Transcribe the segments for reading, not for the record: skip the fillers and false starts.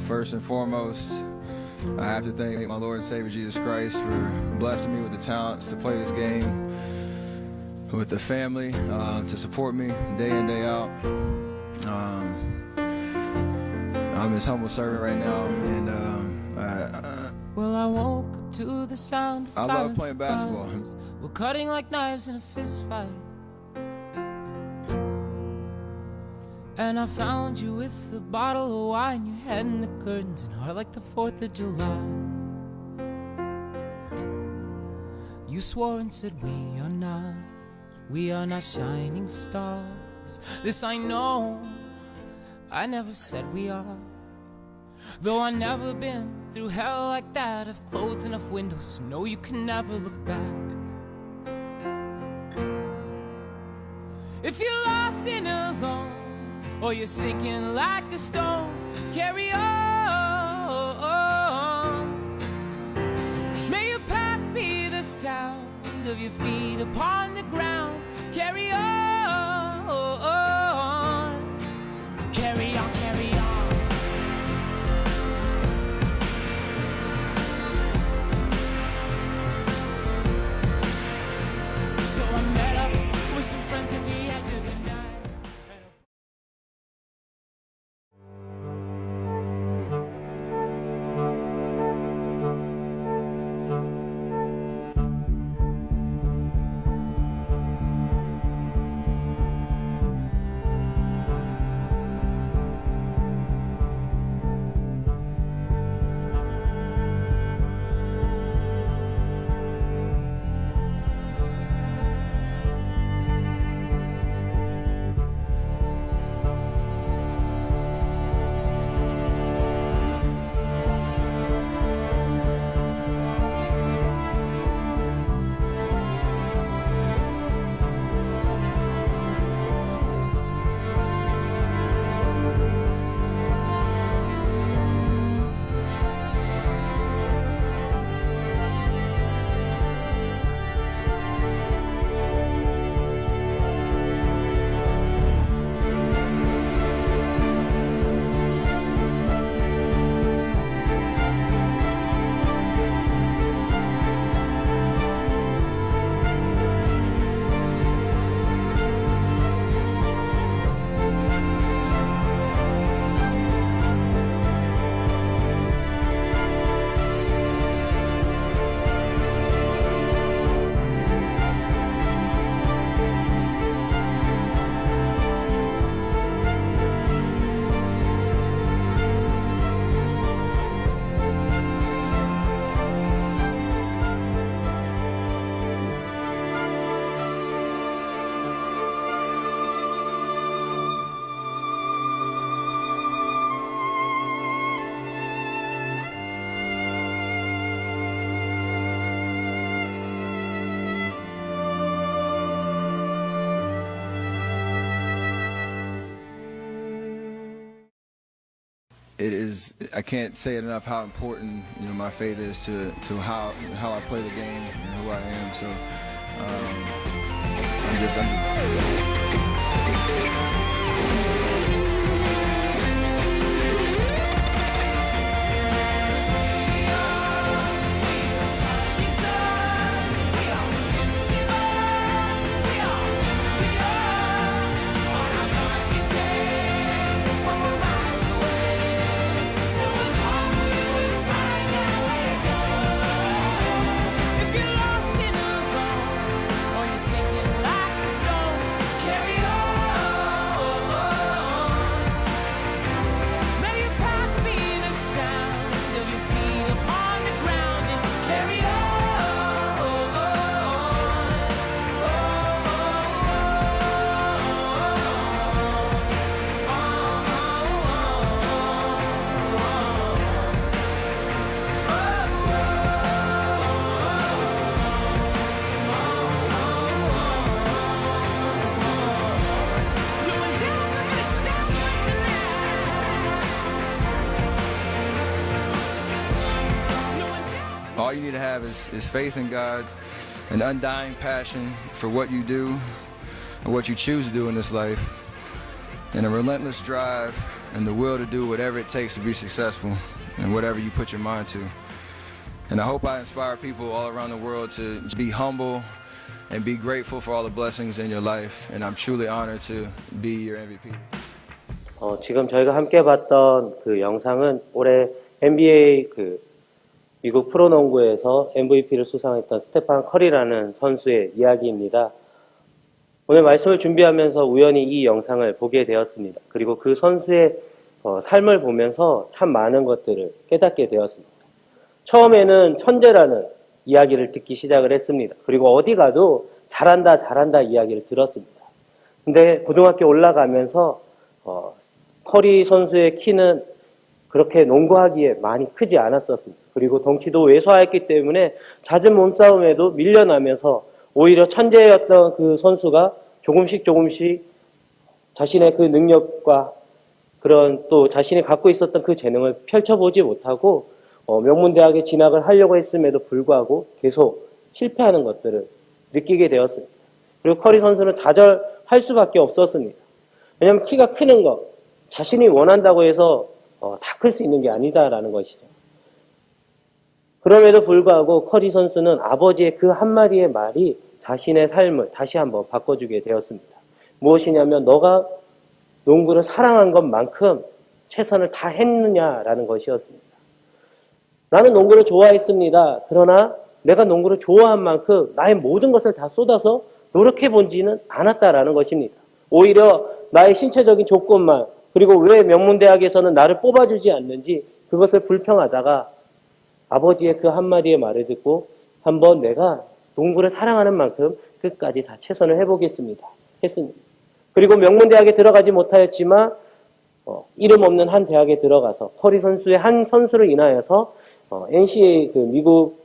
First and foremost, I have to thank my Lord and Savior Jesus Christ for blessing me with the talents to play this game, with the family to support me day in, day out. I'm his humble servant right now, and I woke up to the sound of silence. I love playing basketball. We're cutting like knives in a fist fight. And I found you with a bottle of wine, your head in the curtains, and heart like the 4th of July. You swore and said we are not shining stars. This I know, I never said we are. Though I never been through hell like that, I've closed enough windows to know you can never look back. If you're lost and alone, or you're sinking like a stone, carry on. May your past be the sound of your feet upon the ground. Carry on. Carry on, carry on. So I met up with some friends at the edge of the night. It is, I can't say it enough how important my faith is to how I play the game and who I am. So I'm just all you need to have is faith in God, an undying passion for what you do and what you choose to do in this life, and a relentless drive and the will to do whatever it takes to be successful and whatever you put your mind to. And I hope I inspire people all around the world to be humble and be grateful for all the blessings in your life. And I'm truly honored to be your MVP. 지금 저희가 함께 봤던 그 영상은 올해 NBA 미국 프로농구에서 MVP를 수상했던 스테판 커리라는 선수의 이야기입니다. 오늘 말씀을 준비하면서 우연히 이 영상을 보게 되었습니다. 그리고 그 선수의 삶을 보면서 참 많은 것들을 깨닫게 되었습니다. 처음에는 천재라는 이야기를 듣기 시작을 했습니다. 그리고 어디 가도 잘한다 이야기를 들었습니다. 근데 고등학교 올라가면서 커리 선수의 키는 그렇게 농구하기에 많이 크지 않았었습니다. 그리고 덩치도 왜소했기 때문에 잦은 몸싸움에도 밀려나면서 오히려 천재였던 그 선수가 조금씩 자신의 그 능력과 그런 또 자신이 갖고 있었던 그 재능을 펼쳐보지 못하고 명문대학에 진학을 하려고 했음에도 불구하고 계속 실패하는 것들을 느끼게 되었습니다. 그리고 커리 선수는 좌절할 수밖에 없었습니다. 왜냐하면 키가 크는 것, 자신이 원한다고 해서 다 클 수 있는 게 아니다라는 것이죠. 그럼에도 불구하고 커리 선수는 아버지의 그 한마디의 말이 자신의 삶을 다시 한번 바꿔주게 되었습니다. 무엇이냐면 너가 농구를 사랑한 것만큼 최선을 다 했느냐라는 것이었습니다. 나는 농구를 좋아했습니다. 그러나 내가 농구를 좋아한 만큼 나의 모든 것을 다 쏟아서 노력해보지는 않았다라는 것입니다. 오히려 나의 신체적인 조건만 그리고 왜 명문대학에서는 나를 뽑아주지 않는지 그것을 불평하다가 아버지의 그 한마디의 말을 듣고 한번 내가 농구를 사랑하는 만큼 끝까지 다 최선을 해보겠습니다. 했습니다. 그리고 명문대학에 들어가지 못하였지만 이름 없는 한 대학에 들어가서 커리 선수의 한 선수를 인하여서 NCAA 그 미국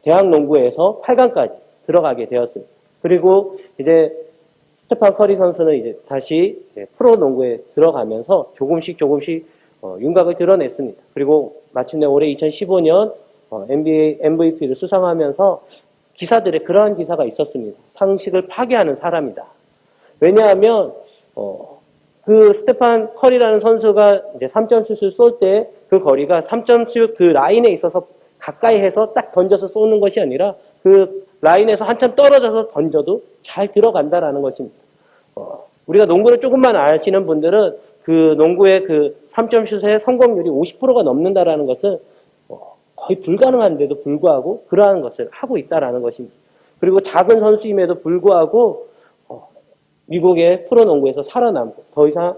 대학 농구에서 8강까지 들어가게 되었습니다. 그리고 이제 스테판 커리 선수는 이제 다시 프로 농구에 들어가면서 조금씩 윤곽을 드러냈습니다. 그리고 마침내 올해 2015년 NBA MVP를 수상하면서 기사들에 그러한 기사가 있었습니다. 상식을 파괴하는 사람이다. 왜냐하면 그 스테판 커리라는 선수가 이제 3점슛을 쏠 때 그 거리가 3점슛 그 라인에 있어서 가까이 해서 딱 던져서 쏘는 것이 아니라 그 라인에서 한참 떨어져서 던져도 잘 들어간다라는 것입니다. 우리가 농구를 조금만 아시는 분들은 그 농구의 그 3점슛의 성공률이 50%가 넘는다라는 것은 거의 불가능한데도 불구하고 그러한 것을 하고 있다라는 것입니다. 그리고 작은 선수임에도 불구하고 미국의 프로농구에서 살아남고 더 이상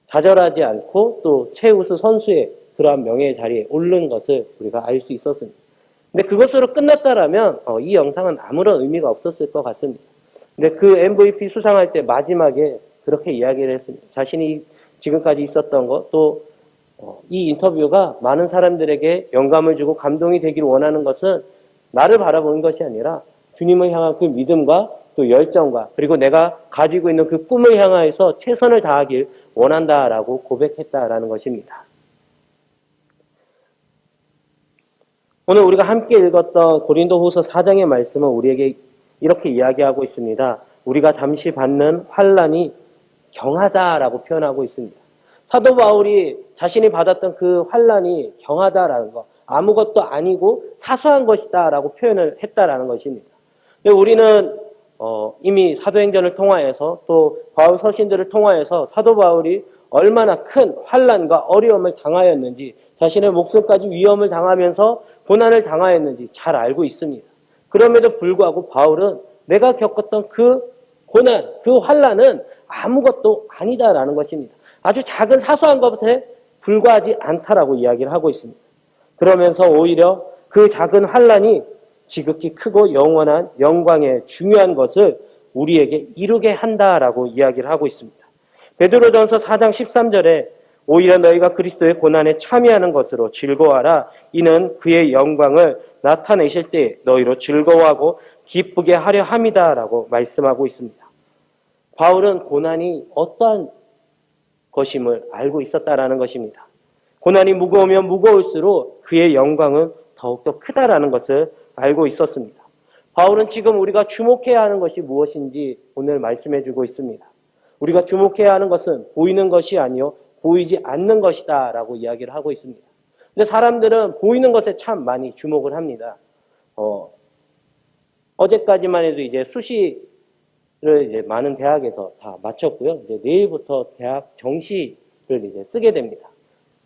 좌절하지 않고 또 최우수 선수의 그러한 명예의 자리에 오른 것을 우리가 알 수 있었습니다. 근데 그것으로 끝났다라면 이 영상은 아무런 의미가 없었을 것 같습니다. 근데 그 MVP 수상할 때 마지막에 그렇게 이야기를 했습니다. 자신이 지금까지 있었던 것, 또 이 인터뷰가 많은 사람들에게 영감을 주고 감동이 되기를 원하는 것은 나를 바라보는 것이 아니라 주님을 향한 그 믿음과 또 열정과 그리고 내가 가지고 있는 그 꿈을 향하여서 최선을 다하길 원한다라고 고백했다라는 것입니다. 오늘 우리가 함께 읽었던 고린도후서 4장의 말씀은 우리에게 이렇게 이야기하고 있습니다. 우리가 잠시 받는 환난이 경하다라고 표현하고 있습니다. 사도 바울이 자신이 받았던 그 환난이 경하다라는 것, 아무것도 아니고 사소한 것이다라고 표현을 했다라는 것입니다. 근데 우리는 이미 사도행전을 통하여서 또 바울 서신들을 통하여서 사도 바울이 얼마나 큰 환난과 어려움을 당하였는지 자신의 목숨까지 위험을 당하면서 고난을 당하였는지 잘 알고 있습니다. 그럼에도 불구하고 바울은 내가 겪었던 그 고난, 그 환난은 아무것도 아니다라는 것입니다. 아주 작은 사소한 것에 불과하지 않다라고 이야기를 하고 있습니다. 그러면서 오히려 그 작은 환난이 지극히 크고 영원한 영광의 중요한 것을 우리에게 이루게 한다라고 이야기를 하고 있습니다. 베드로전서 4장 13절에 오히려 너희가 그리스도의 고난에 참여하는 것으로 즐거워하라. 이는 그의 영광을 나타내실 때 너희로 즐거워하고 기쁘게 하려 함이다라고 말씀하고 있습니다. 바울은 고난이 어떠한 것임을 알고 있었다라는 것입니다. 고난이 무거우면 무거울수록 그의 영광은 더욱더 크다라는 것을 알고 있었습니다. 바울은 지금 우리가 주목해야 하는 것이 무엇인지 오늘 말씀해주고 있습니다. 우리가 주목해야 하는 것은 보이는 것이 아니요 보이지 않는 것이다 라고 이야기를 하고 있습니다. 근데 사람들은 보이는 것에 참 많이 주목을 합니다. 어제까지만 해도 이제 수시를 이제 많은 대학에서 다 마쳤고요. 이제 내일부터 대학 정시를 이제 쓰게 됩니다.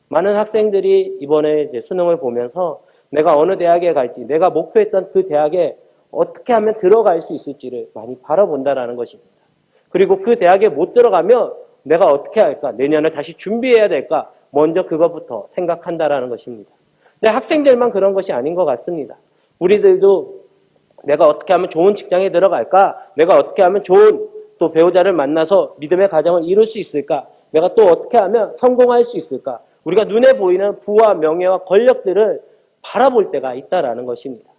많은 학생들이 이번에 이제 수능을 보면서 내가 어느 대학에 갈지, 내가 목표했던 그 대학에 어떻게 하면 들어갈 수 있을지를 많이 바라본다라는 것입니다. 그리고 그 대학에 못 들어가면 내가 어떻게 할까? 내년을 다시 준비해야 될까? 먼저 그것부터 생각한다라는 것입니다. 근데 학생들만 그런 것이 아닌 것 같습니다. 우리들도 내가 어떻게 하면 좋은 직장에 들어갈까? 내가 어떻게 하면 좋은 또 배우자를 만나서 믿음의 가정을 이룰 수 있을까? 내가 또 어떻게 하면 성공할 수 있을까? 우리가 눈에 보이는 부와 명예와 권력들을 바라볼 때가 있다라는 것입니다.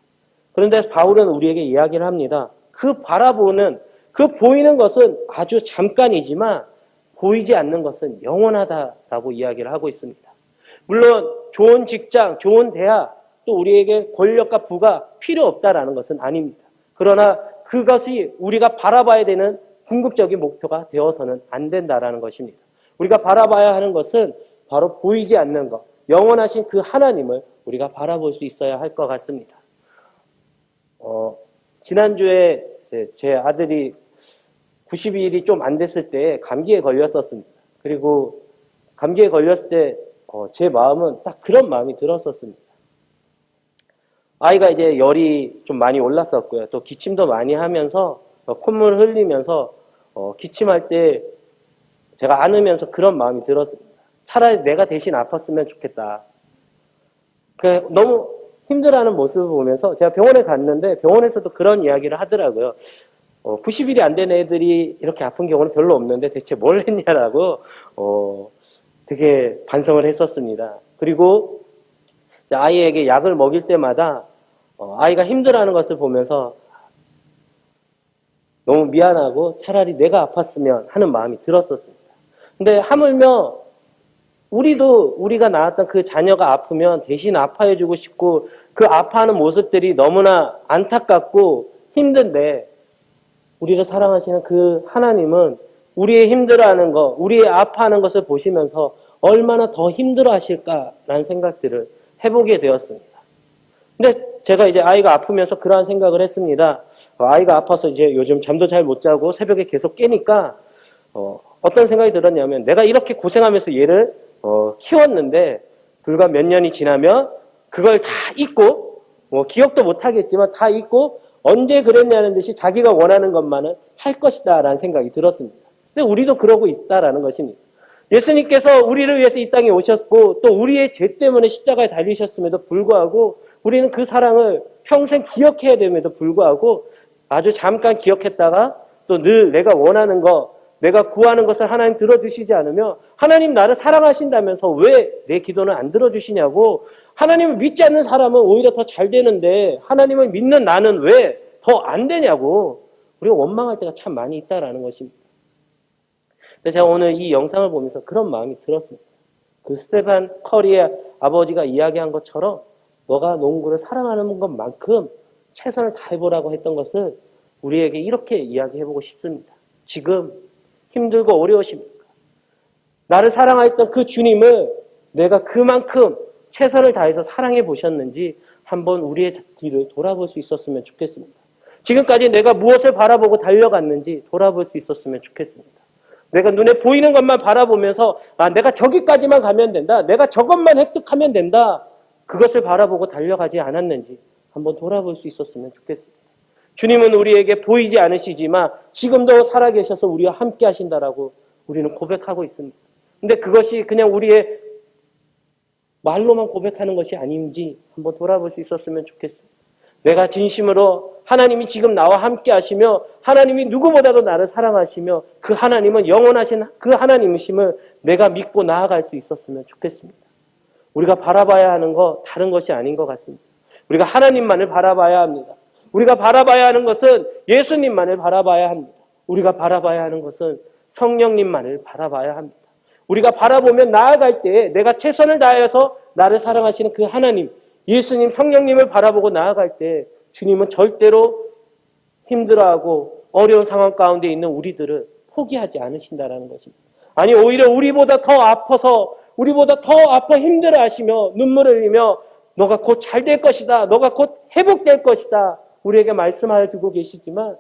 그런데 바울은 우리에게 이야기를 합니다. 그 바라보는, 그 보이는 것은 아주 잠깐이지만 보이지 않는 것은 영원하다라고 이야기를 하고 있습니다. 물론 좋은 직장, 좋은 대학, 또 우리에게 권력과 부가 필요 없다라는 것은 아닙니다. 그러나 그것이 우리가 바라봐야 되는 궁극적인 목표가 되어서는 안 된다라는 것입니다. 우리가 바라봐야 하는 것은 바로 보이지 않는 것, 영원하신 그 하나님을 우리가 바라볼 수 있어야 할 것 같습니다. 지난주에 제 아들이 90일이 좀 안 됐을 때 감기에 걸렸었습니다. 그리고 감기에 걸렸을 때 제 마음은 딱 그런 마음이 들었었습니다. 아이가 이제 열이 좀 많이 올랐었고요. 또 기침도 많이 하면서 콧물 흘리면서 기침할 때 제가 안으면서 그런 마음이 들었습니다. 차라리 내가 대신 아팠으면 좋겠다. 너무 힘들어하는 모습을 보면서 제가 병원에 갔는데 병원에서도 그런 이야기를 하더라고요. 90일이 안 된 애들이 이렇게 아픈 경우는 별로 없는데 대체 뭘 했냐라고 되게 반성을 했었습니다. 그리고 아이에게 약을 먹일 때마다 아이가 힘들어하는 것을 보면서 너무 미안하고 차라리 내가 아팠으면 하는 마음이 들었었습니다. 근데 하물며 우리가 낳았던 그 자녀가 아프면 대신 아파해주고 싶고 그 아파하는 모습들이 너무나 안타깝고 힘든데 우리를 사랑하시는 그 하나님은 우리의 힘들어하는 것, 우리의 아파하는 것을 보시면서 얼마나 더 힘들어하실까라는 생각들을 해보게 되었습니다. 근데 제가 이제 아이가 아프면서 그러한 생각을 했습니다. 아이가 아파서 이제 요즘 잠도 잘 못 자고 새벽에 계속 깨니까 어떤 생각이 들었냐면 내가 이렇게 고생하면서 얘를 키웠는데 불과 몇 년이 지나면 그걸 다 잊고 기억도 못 하겠지만 다 잊고 언제 그랬냐는 듯이 자기가 원하는 것만은 할 것이다 라는 생각이 들었습니다. 근데 우리도 그러고 있다라는 것입니다. 예수님께서 우리를 위해서 이 땅에 오셨고 또 우리의 죄 때문에 십자가에 달리셨음에도 불구하고 우리는 그 사랑을 평생 기억해야 됨에도 불구하고 아주 잠깐 기억했다가 또 늘 내가 원하는 것, 내가 구하는 것을 하나님 들어주시지 않으며 하나님 나를 사랑하신다면서 왜 내 기도는 안 들어주시냐고 하나님을 믿지 않는 사람은 오히려 더 잘 되는데 하나님을 믿는 나는 왜 더 안 되냐고 우리가 원망할 때가 참 많이 있다라는 것입니다. 그래서 제가 오늘 이 영상을 보면서 그런 마음이 들었습니다. 그 스테판 커리의 아버지가 이야기한 것처럼 너가 농구를 사랑하는 것만큼 최선을 다해보라고 했던 것을 우리에게 이렇게 이야기해보고 싶습니다. 지금 힘들고 어려우십니까? 나를 사랑하였던 그 주님을 내가 그만큼 최선을 다해서 사랑해 보셨는지 한번 우리의 길을 돌아볼 수 있었으면 좋겠습니다. 지금까지 내가 무엇을 바라보고 달려갔는지 돌아볼 수 있었으면 좋겠습니다. 내가 눈에 보이는 것만 바라보면서 내가 저기까지만 가면 된다. 내가 저것만 획득하면 된다. 그것을 바라보고 달려가지 않았는지 한번 돌아볼 수 있었으면 좋겠습니다. 주님은 우리에게 보이지 않으시지만 지금도 살아계셔서 우리와 함께 하신다라고 우리는 고백하고 있습니다. 근데 그것이 그냥 우리의 말로만 고백하는 것이 아닌지 한번 돌아볼 수 있었으면 좋겠습니다. 내가 진심으로 하나님이 지금 나와 함께 하시며 하나님이 누구보다도 나를 사랑하시며 그 하나님은 영원하신 그 하나님이심을 내가 믿고 나아갈 수 있었으면 좋겠습니다. 우리가 바라봐야 하는 거 다른 것이 아닌 것 같습니다. 우리가 하나님만을 바라봐야 합니다. 우리가 바라봐야 하는 것은 예수님만을 바라봐야 합니다. 우리가 바라봐야 하는 것은 성령님만을 바라봐야 합니다. 우리가 바라보면 나아갈 때 내가 최선을 다해서 나를 사랑하시는 그 하나님, 예수님, 성령님을 바라보고 나아갈 때 주님은 절대로 힘들어하고 어려운 상황 가운데 있는 우리들을 포기하지 않으신다라는 것입니다. 아니 오히려 우리보다 더 아파서 우리보다 더 아파 힘들어하시며 눈물을 흘리며 너가 곧 잘 될 것이다. 너가 곧 회복될 것이다. 우리에게 말씀하여 주고 계시지만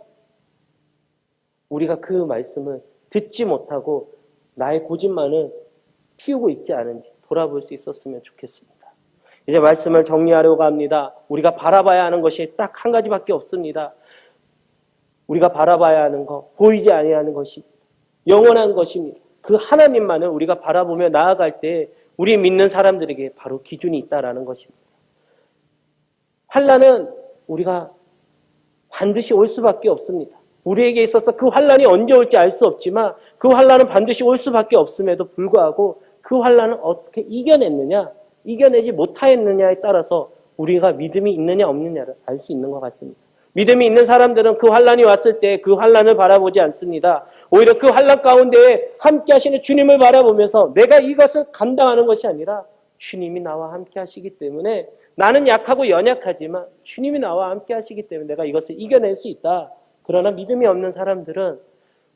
우리가 그 말씀을 듣지 못하고 나의 고집만은 피우고 있지 않은지 돌아볼 수 있었으면 좋겠습니다. 이제 말씀을 정리하려고 합니다. 우리가 바라봐야 하는 것이 딱 한 가지밖에 없습니다. 우리가 바라봐야 하는 것, 보이지 아니하는 것이 영원한 것입니다. 그 하나님만을 우리가 바라보며 나아갈 때 우리 믿는 사람들에게 바로 기준이 있다라는 것입니다. 환난은 우리가 반드시 올 수밖에 없습니다. 우리에게 있어서 그 환난이 언제 올지 알 수 없지만 그 환난은 반드시 올 수밖에 없음에도 불구하고 그 환난을 어떻게 이겨냈느냐, 이겨내지 못하였느냐에 따라서 우리가 믿음이 있느냐 없느냐를 알 수 있는 것 같습니다. 믿음이 있는 사람들은 그 환난이 왔을 때 그 환난을 바라보지 않습니다. 오히려 그 환난 가운데 함께 하시는 주님을 바라보면서 내가 이것을 감당하는 것이 아니라 주님이 나와 함께 하시기 때문에 나는 약하고 연약하지만 주님이 나와 함께 하시기 때문에 내가 이것을 이겨낼 수 있다. 그러나 믿음이 없는 사람들은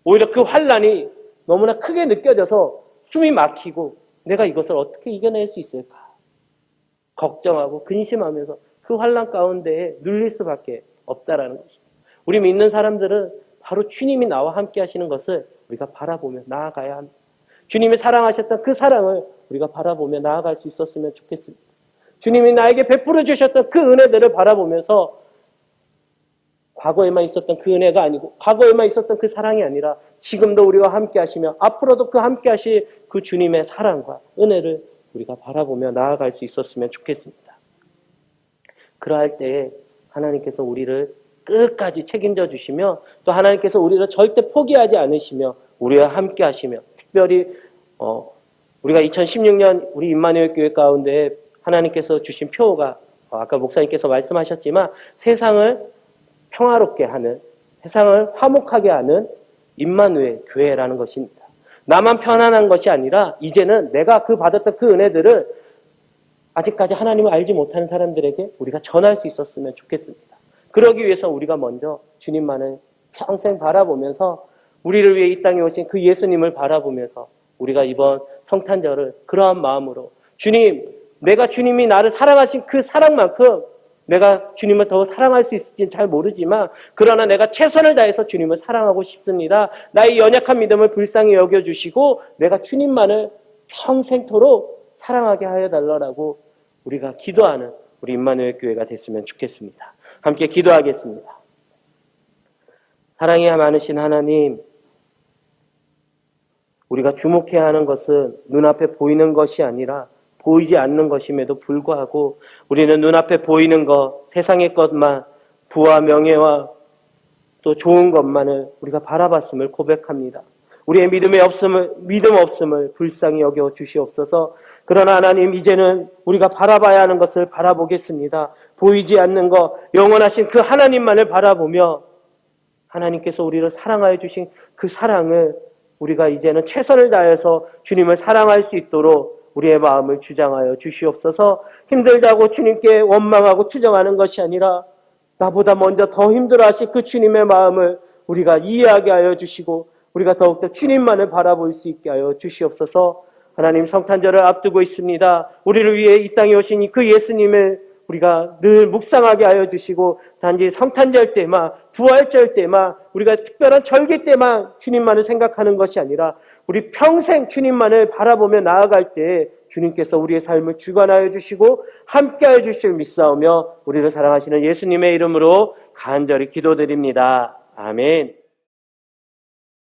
오히려 그 환난이 너무나 크게 느껴져서 숨이 막히고 내가 이것을 어떻게 이겨낼 수 있을까? 걱정하고 근심하면서 그 환난 가운데에 눌릴 수밖에 없다라는 것입니다. 우리 믿는 사람들은 바로 주님이 나와 함께 하시는 것을 우리가 바라보며 나아가야 합니다. 주님이 사랑하셨던 그 사랑을 우리가 바라보며 나아갈 수 있었으면 좋겠습니다. 주님이 나에게 베풀어 주셨던 그 은혜들을 바라보면서 과거에만 있었던 그 은혜가 아니고 과거에만 있었던 그 사랑이 아니라 지금도 우리와 함께 하시며 앞으로도 그 함께 하실 그 주님의 사랑과 은혜를 우리가 바라보며 나아갈 수 있었으면 좋겠습니다. 그러할 때에 하나님께서 우리를 끝까지 책임져 주시며 또 하나님께서 우리를 절대 포기하지 않으시며 우리와 함께 하시며 특별히 우리가 2016년 우리 임마누엘 교회 가운데 하나님께서 주신 표가 아까 목사님께서 말씀하셨지만 세상을 평화롭게 하는, 세상을 화목하게 하는 임마누엘 교회라는 것입니다. 나만 편안한 것이 아니라 이제는 내가 받았던 그 은혜들을 아직까지 하나님을 알지 못하는 사람들에게 우리가 전할 수 있었으면 좋겠습니다. 그러기 위해서 우리가 먼저 주님만을 평생 바라보면서 우리를 위해 이 땅에 오신 그 예수님을 바라보면서 우리가 이번 성탄절을 그러한 마음으로 주님, 내가 주님이 나를 사랑하신 그 사랑만큼 내가 주님을 더 사랑할 수 있을지는 잘 모르지만 그러나 내가 최선을 다해서 주님을 사랑하고 싶습니다. 나의 연약한 믿음을 불쌍히 여겨주시고 내가 주님만을 평생토록 사랑하게 하여 달라고 우리가 기도하는 우리 임마누엘 교회가 됐으면 좋겠습니다. 함께 기도하겠습니다. 사랑이 많으신 하나님, 우리가 주목해야 하는 것은 눈앞에 보이는 것이 아니라 보이지 않는 것임에도 불구하고 우리는 눈앞에 보이는 것, 세상의 것만, 부와 명예와 또 좋은 것만을 우리가 바라봤음을 고백합니다. 우리의 믿음 없음을 불쌍히 여겨 주시옵소서. 그러나 하나님, 이제는 우리가 바라봐야 하는 것을 바라보겠습니다. 보이지 않는 것, 영원하신 그 하나님만을 바라보며 하나님께서 우리를 사랑하여 주신 그 사랑을 우리가 이제는 최선을 다해서 주님을 사랑할 수 있도록 우리의 마음을 주장하여 주시옵소서. 힘들다고 주님께 원망하고 투정하는 것이 아니라 나보다 먼저 더 힘들어하실 그 주님의 마음을 우리가 이해하게 하여 주시고 우리가 더욱더 주님만을 바라볼 수 있게 하여 주시옵소서. 하나님, 성탄절을 앞두고 있습니다. 우리를 위해 이 땅에 오신 그 예수님을 우리가 늘 묵상하게 하여 주시고 단지 성탄절 때만, 부활절 때만, 우리가 특별한 절기 때만 주님만을 생각하는 것이 아니라 우리 평생 주님만을 바라보며 나아갈 때 주님께서 우리의 삶을 주관하여 주시고 함께하여 주실 믿사오며 우리를 사랑하시는 예수님의 이름으로 간절히 기도드립니다. 아멘.